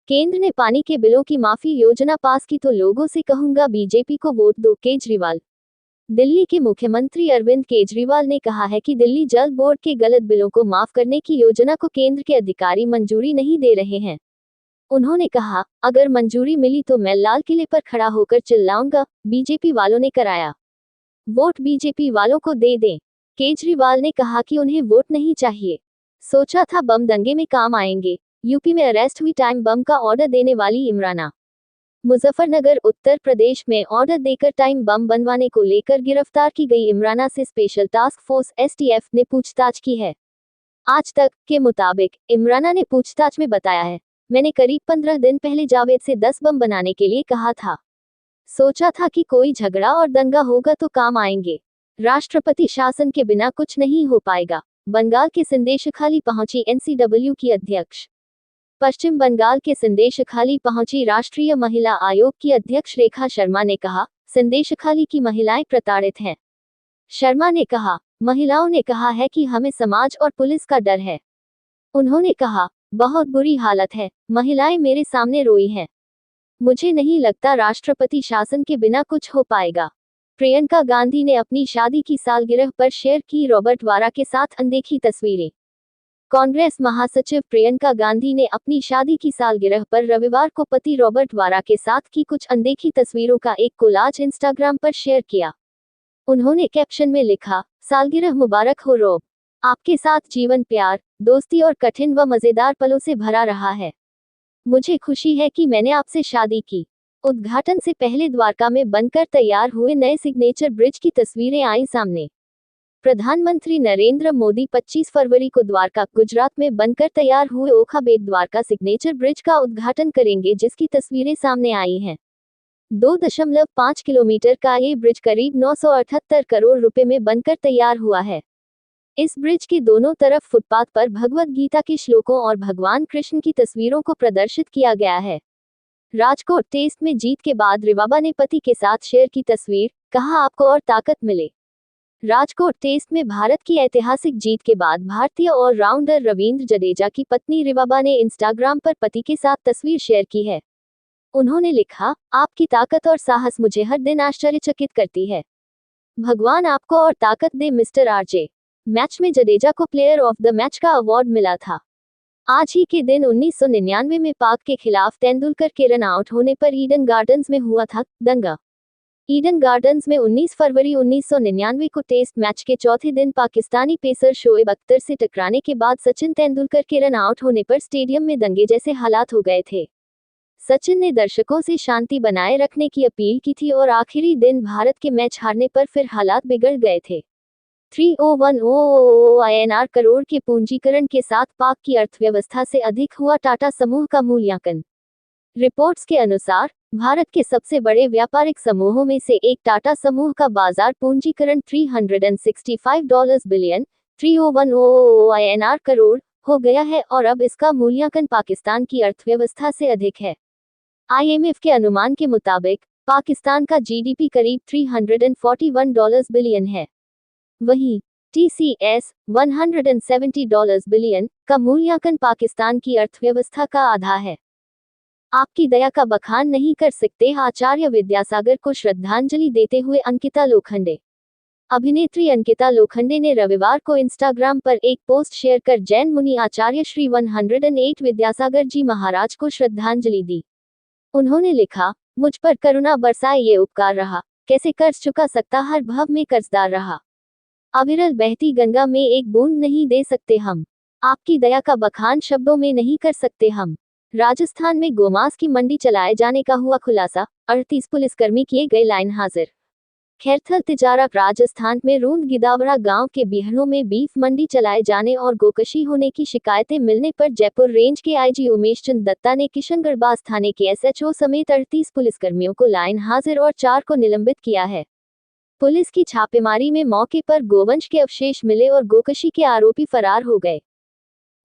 केंद्र ने पानी के बिलों की माफी योजना पास की तो लोगों से कहूंगा बीजेपी को वोट दो, केजरीवाल। दिल्ली के मुख्यमंत्री अरविंद केजरीवाल ने कहा है कि दिल्ली जल बोर्ड के गलत बिलों को माफ करने की योजना को केंद्र के अधिकारी मंजूरी नहीं दे रहे हैं। उन्होंने कहा, अगर मंजूरी मिली तो मैं लाल किले पर खड़ा होकर चिल्लाऊंगा, बीजेपी वालों ने कराया वोट, बीजेपी वालों को दे दें। केजरीवाल ने कहा कि उन्हें वोट नहीं चाहिए, सोचा था बम दंगे में काम आएंगे। यूपी में अरेस्ट हुई टाइम बम का ऑर्डर देने वाली इमराना। मुजफ्फरनगर उत्तर प्रदेश में ऑर्डर देकर टाइम बम बनवाने को लेकर गिरफ्तार की गई इमराना से स्पेशल टास्क फोर्स एसटीएफ ने पूछताछ की है। आज तक के मुताबिक इमराना ने पूछताछ में बताया है, मैंने करीब 15 दिन पहले जावेद से 10 बम बनाने के लिए कहा था। सोचा था कि कोई झगड़ा और दंगा होगा तो काम आएंगे। राष्ट्रपति शासन के बिना कुछ नहीं हो पाएगा। बंगाल के संदेशखाली पहुंची एनसीडब्ल्यू की अध्यक्ष। पश्चिम बंगाल के संदेशखाली पहुंची राष्ट्रीय महिला आयोग की अध्यक्ष रेखा शर्मा ने कहा, संदेशखाली की महिलाएं प्रताड़ित हैं। शर्मा ने कहा, महिलाओं ने कहा है कि हमें समाज और पुलिस का डर है। उन्होंने कहा, बहुत बुरी हालत है, महिलाएं मेरे सामने रोई हैं। मुझे नहीं लगता राष्ट्रपति शासन के बिना कुछ हो पाएगा। प्रियंका गांधी ने अपनी शादी की सालगिरह पर शेयर की रॉबर्ट वाड्रा के साथ अनदेखी तस्वीरें। कांग्रेस महासचिव प्रियंका गांधी ने अपनी शादी की सालगिरह पर रविवार को पति रॉबर्ट वाड्रा के साथ की कुछ अनदेखी तस्वीरों का एक कोलाज इंस्टाग्राम पर शेयर किया। उन्होंने कैप्शन में लिखा, सालगिरह मुबारक हो रॉब, आपके साथ जीवन प्यार, दोस्ती और कठिन व मजेदार पलों से भरा रहा है। मुझे खुशी है कि मैंने आपसे शादी की। उद्घाटन से पहले द्वारका में बनकर तैयार हुए नए सिग्नेचर ब्रिज की तस्वीरें आई सामने। प्रधानमंत्री नरेंद्र मोदी 25 फरवरी को द्वारका, गुजरात में बनकर तैयार हुए ओखा बेट द्वारका सिग्नेचर ब्रिज का उद्घाटन करेंगे, जिसकी तस्वीरें सामने आई हैं। 2.5 किलोमीटर का ये ब्रिज करीब 978 करोड़ रुपए में बनकर तैयार हुआ है। इस ब्रिज के दोनों तरफ फुटपाथ पर भगवद गीता के श्लोकों और भगवान कृष्ण की तस्वीरों को प्रदर्शित किया गया है। राजकोट टेस्ट में जीत के बाद रिवाबा ने पति के साथ शेयर की तस्वीर, कहा आपको और ताकत मिले। राजकोट टेस्ट में भारत की ऐतिहासिक जीत के बाद भारतीय ऑलराउंडर रवींद्र जडेजा की पत्नी रिवाबा ने इंस्टाग्राम पर पति के साथ तस्वीर शेयर की है। उन्होंने लिखा, आपकी ताकत और साहस मुझे हर दिन आश्चर्यचकित करती है। भगवान आपको और ताकत दे मिस्टर आरजे। मैच में जडेजा को प्लेयर ऑफ द मैच का अवार्ड मिला था। आज ही के दिन 1999 में पाक के खिलाफ तेंदुलकर के रन आउट होने पर ईडन गार्डन्स में हुआ था दंगा। ईडन गार्डन्स में 19 फरवरी 1999 को टेस्ट मैच के चौथे दिन पाकिस्तानी पेसर शोएब अख्तर से टकराने के बाद सचिन तेंदुलकर के रन आउट होने पर स्टेडियम में दंगे जैसे हालात हो गए थे। सचिन ने दर्शकों से शांति बनाए रखने की अपील की थी और आखिरी दिन भारत के मैच हारने पर फिर हालात बिगड़ गए थे। 3010 INR करोड़ के पूंजीकरण के साथ पाक की अर्थव्यवस्था से अधिक हुआ टाटा समूह का मूल्यांकन। रिपोर्ट्स के अनुसार भारत के सबसे बड़े व्यापारिक समूहों में से एक टाटा समूह का बाजार पूंजीकरण $365 बिलियन 3010 INR करोड़ हो गया है और अब इसका मूल्यांकन पाकिस्तान की अर्थव्यवस्था से अधिक है। IMF के अनुमान के मुताबिक पाकिस्तान का GDP करीब $341 बिलियन है। वहीं TCS $170 बिलियन का मूल्यांकन पाकिस्तान की अर्थव्यवस्था का आधा है। आपकी दया का बखान नहीं कर सकते, आचार्य विद्यासागर को श्रद्धांजलि देते हुए अंकिता लोखंडे। अभिनेत्री अंकिता लोखंडे ने रविवार को इंस्टाग्राम पर एक पोस्ट शेयर कर जैन मुनि आचार्य श्री 108 विद्यासागर जी महाराज को श्रद्धांजलि दी। उन्होंने लिखा, मुझ पर करुणा बरसाए ये उपकार रहा, कैसे कर्ज चुका सकता, हर भव में कर्जदार रहा। अविरल बहती गंगा में एक बूंद नहीं दे सकते हम, आपकी दया का बखान शब्दों में नहीं कर सकते हम। राजस्थान में गोमांस की मंडी चलाए जाने का हुआ खुलासा, 38 पुलिसकर्मी किए गए लाइन हाजिर। खैरथल तिजारा राजस्थान में रूंद गिदावड़ा गांव के बिहड़ों में बीफ मंडी चलाए जाने और गोकशी होने की शिकायतें मिलने पर जयपुर रेंज के IG उमेश चंद दत्ता ने किशनगढ़बास थाने के SHO समेत 38 पुलिसकर्मियों को लाइन हाजिर और 4 को निलंबित किया है। पुलिस की छापेमारी में मौके पर गोवंश के अवशेष मिले और गोकशी के आरोपी फरार हो गए।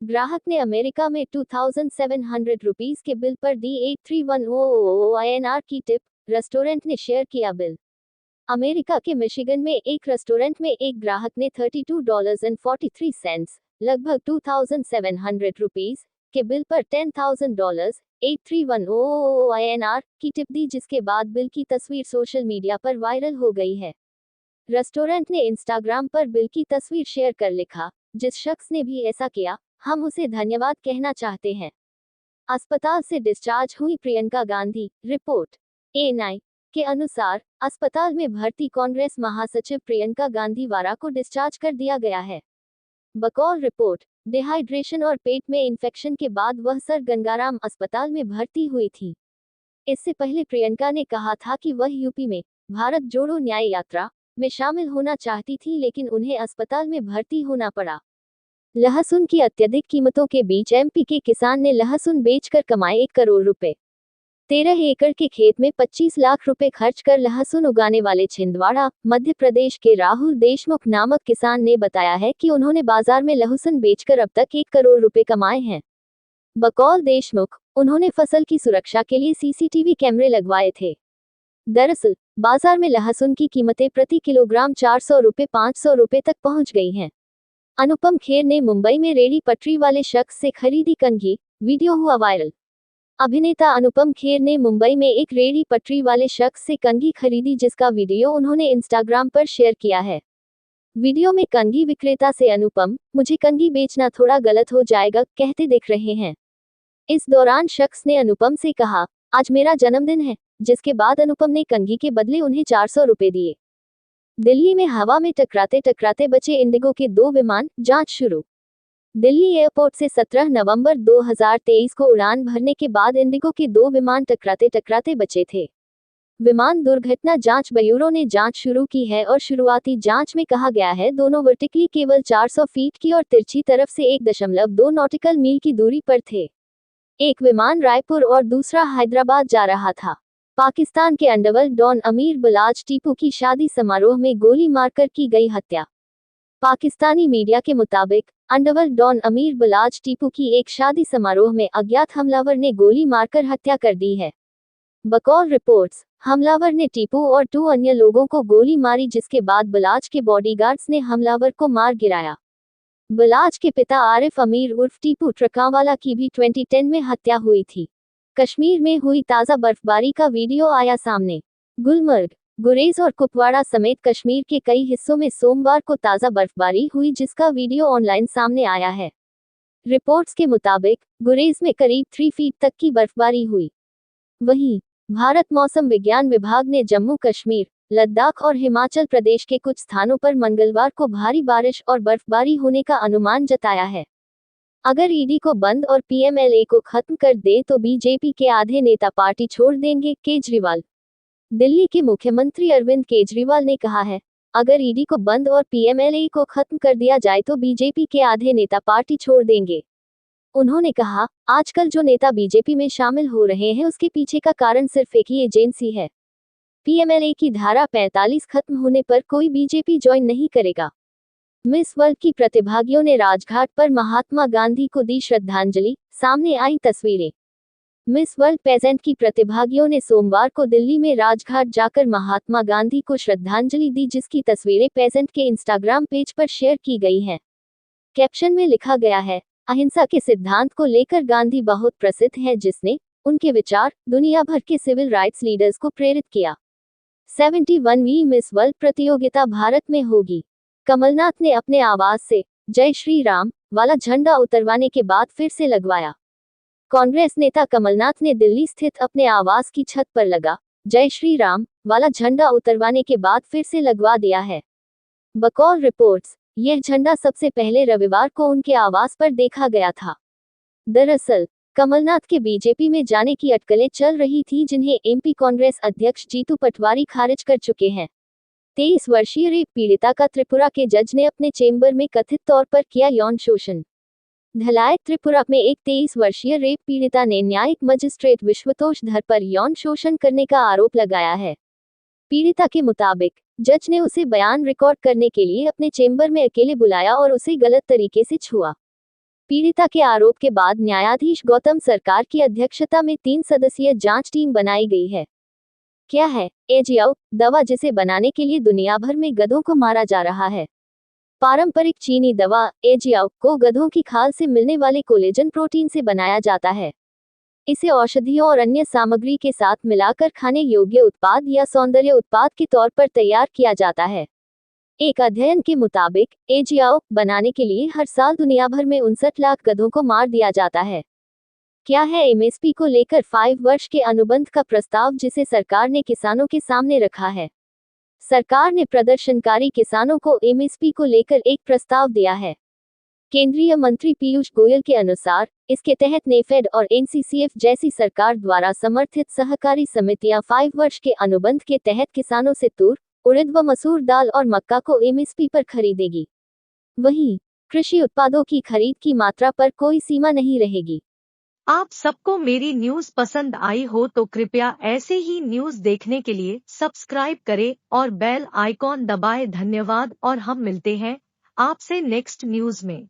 ग्राहक ने अमेरिका में 2700 रुपीस के बिल पर दी 8310 INR की टिप, रेस्टोरेंट ने शेयर किया बिल। अमेरिका के मिशिगन में एक रेस्टोरेंट में एक ग्राहक ने $32.43 लगभग 2700 रुपीस के बिल पर $10,000 8310 की टिप दी, जिसके बाद बिल की तस्वीर सोशल मीडिया पर वायरल हो गई है। रेस्टोरेंट ने इंस्टाग्राम पर बिल की तस्वीर शेयर कर लिखा, जिस शख्स ने भी ऐसा किया, हम उसे धन्यवाद कहना चाहते हैं। अस्पताल से डिस्चार्ज हुई प्रियंका गांधी। रिपोर्ट एएनआई के अनुसार अस्पताल में भर्ती कांग्रेस महासचिव प्रियंका गांधी वारा को डिस्चार्ज कर दिया गया है। बकौल रिपोर्ट, डिहाइड्रेशन और पेट में इंफेक्शन के बाद वह सर गंगाराम अस्पताल में भर्ती हुई थी। इससे पहले प्रियंका ने कहा था कि वह यूपी में भारत जोड़ो न्याय यात्रा में शामिल होना चाहती थी, लेकिन उन्हें अस्पताल में भर्ती होना पड़ा। लहसुन की अत्यधिक कीमतों के बीच एमपी के किसान ने लहसुन बेचकर कमाए 1 करोड़ रुपए। 13 एकड़ के खेत में 25 लाख रुपए खर्च कर लहसुन उगाने वाले छिंदवाड़ा, मध्य प्रदेश के राहुल देशमुख नामक किसान ने बताया है कि उन्होंने बाजार में लहसुन बेचकर अब तक 1 करोड़ रुपए कमाए हैं। बकौल देशमुख, उन्होंने फसल की सुरक्षा के लिए सीसीटीवी कैमरे लगवाए थे। दरअसल बाजार में लहसुन की कीमतें प्रति किलोग्राम 400 रुपए 500 रुपए तक पहुंच गई हैं। अनुपम खेर ने मुंबई में रेहड़ी पटरी वाले शख्स से खरीदी कंघी, वीडियो हुआ वायरल। अभिनेता अनुपम खेर ने मुंबई में एक रेहड़ी पटरी वाले शख्स से कंघी खरीदी, जिसका वीडियो उन्होंने इंस्टाग्राम पर शेयर किया है। वीडियो में कंघी विक्रेता से अनुपम, मुझे कंघी बेचना थोड़ा गलत हो जाएगा, कहते दिख रहे हैं। इस दौरान शख्स ने अनुपम से कहा, आज मेरा जन्मदिन है, जिसके बाद अनुपम ने कंघी के बदले उन्हें 400 रुपए दिए। दिल्ली में हवा में टकराते टकराते बचे इंडिगो के 2 विमान, जांच शुरू। दिल्ली एयरपोर्ट से 17 नवंबर 2023 को उड़ान भरने के बाद इंडिगो के 2 विमान टकराते टकराते बचे थे। विमान दुर्घटना जांच ब्यूरो ने जांच शुरू की है और शुरुआती जांच में कहा गया है दोनों वर्टिकली केवल 400 फीट की और तिरछी तरफ से 1.2 नॉटिकल मील की दूरी पर थे। एक विमान रायपुर और दूसरा हैदराबाद जा रहा था। पाकिस्तान के अंडरवर्ल्ड डॉन अमीर बिलाज टीपू की शादी समारोह में गोली मारकर की गई हत्या। पाकिस्तानी मीडिया के मुताबिक अंडरवर्ल्ड डॉन अमीर बिलाज टीपू की एक शादी समारोह में अज्ञात हमलावर ने गोली मारकर हत्या कर दी है। बकौल रिपोर्ट्स, हमलावर ने टीपू और 2 अन्य लोगों को गोली मारी, जिसके बाद बिलाज के बॉडीगार्ड्स ने हमलावर को मार गिराया। बिलाज के पिता आरिफ अमीर उर्फ टीपू ट्रकावाला की भी 2010 में हत्या हुई थी। कश्मीर में हुई ताज़ा बर्फबारी का वीडियो आया सामने। गुलमर्ग, गुरेज और कुपवाड़ा समेत कश्मीर के कई हिस्सों में सोमवार को ताज़ा बर्फबारी हुई, जिसका वीडियो ऑनलाइन सामने आया है। रिपोर्ट्स के मुताबिक गुरेज में करीब 3 फीट तक की बर्फबारी हुई। वहीं भारत मौसम विज्ञान विभाग ने जम्मू कश्मीर, लद्दाख और हिमाचल प्रदेश के कुछ स्थानों पर मंगलवार को भारी बारिश और बर्फबारी होने का अनुमान जताया है। अगर ईडी को बंद और पीएमएलए को खत्म कर दे तो बीजेपी के आधे नेता पार्टी छोड़ देंगे, केजरीवाल। दिल्ली के मुख्यमंत्री अरविंद केजरीवाल ने कहा है, अगर ईडी को बंद और पीएमएलए को खत्म कर दिया जाए तो बीजेपी के आधे नेता पार्टी छोड़ देंगे। उन्होंने कहा, आजकल जो नेता बीजेपी में शामिल हो रहे हैं उसके पीछे का कारण सिर्फ एक ही एजेंसी है। पीएमएलए की धारा 45 खत्म होने पर कोई बीजेपी ज्वाइन नहीं करेगा। मिस वर्ल्ड की प्रतिभागियों ने राजघाट पर महात्मा गांधी को दी श्रद्धांजलि, सामने आई तस्वीरें। मिस वर्ल्ड पेजेंट की प्रतिभागियों ने सोमवार को दिल्ली में राजघाट जाकर महात्मा गांधी को श्रद्धांजलि दी, जिसकी तस्वीरें पेजेंट के इंस्टाग्राम पेज पर शेयर की गई हैं। कैप्शन में लिखा गया है, अहिंसा के सिद्धांत को लेकर गांधी बहुत प्रसिद्ध है, जिसने उनके विचार दुनिया भर के सिविल राइट्स लीडर्स को प्रेरित किया। 71वीं मिस वर्ल्ड प्रतियोगिता भारत में होगी। कमलनाथ ने अपने आवास से जय श्री राम वाला झंडा उतरवाने के बाद फिर से लगवाया। कांग्रेस नेता कमलनाथ ने दिल्ली स्थित अपने आवास की छत पर लगा जय श्री राम वाला झंडा उतरवाने के बाद फिर से लगवा दिया है। बकौल रिपोर्ट्स, यह झंडा सबसे पहले रविवार को उनके आवास पर देखा गया था। दरअसल कमलनाथ के बीजेपी में जाने की अटकलें चल रही थी, जिन्हें एमपी कांग्रेस अध्यक्ष जीतू पटवारी खारिज कर चुके हैं। 23 वर्षीय रेप पीड़िता का त्रिपुरा के जज ने अपने चेंबर में कथित तौर पर किया यौन शोषण। धलाई, त्रिपुरा में एक 23 वर्षीय रेप पीड़िता ने न्यायिक मजिस्ट्रेट विश्वतोष धर पर यौन शोषण करने का आरोप लगाया है। पीड़िता के मुताबिक जज ने उसे बयान रिकॉर्ड करने के लिए अपने चेंबर में अकेले बुलाया और उसे गलत तरीके से छुआ। पीड़िता के आरोप के बाद न्यायाधीश गौतम सरकार की अध्यक्षता में 3 सदस्यीय जांच टीम बनाई गई है। क्या है एजियाओ दवा, जिसे बनाने के लिए दुनिया भर में गधों को मारा जा रहा है। पारंपरिक चीनी दवा एजियाओ को गधों की खाल से मिलने वाले कोलेजन प्रोटीन से बनाया जाता है। इसे औषधियों और अन्य सामग्री के साथ मिलाकर खाने योग्य उत्पाद या सौंदर्य उत्पाद के तौर पर तैयार किया जाता है। एक अध्ययन के मुताबिक एजियाओ बनाने के लिए हर साल दुनिया भर में 59 लाख गधों को मार दिया जाता है। क्या है एमएसपी को लेकर 5 वर्ष के अनुबंध का प्रस्ताव जिसे सरकार ने किसानों के सामने रखा है। सरकार ने प्रदर्शनकारी किसानों को एमएसपी को लेकर एक प्रस्ताव दिया है। केंद्रीय मंत्री पीयूष गोयल के अनुसार इसके तहत नेफेड और एनसीसीएफ जैसी सरकार द्वारा समर्थित सहकारी समितियां 5 वर्ष के अनुबंध के तहत किसानों से तूर, उड़द व मसूर दाल और मक्का को एमएसपी पर खरीदेगी। वहीं कृषि उत्पादों की खरीद की मात्रा पर कोई सीमा नहीं रहेगी। आप सबको मेरी न्यूज पसंद आई हो तो कृपया ऐसे ही न्यूज देखने के लिए सब्सक्राइब करें और बेल आइकॉन दबाएं। धन्यवाद और हम मिलते हैं आपसे नेक्स्ट न्यूज में।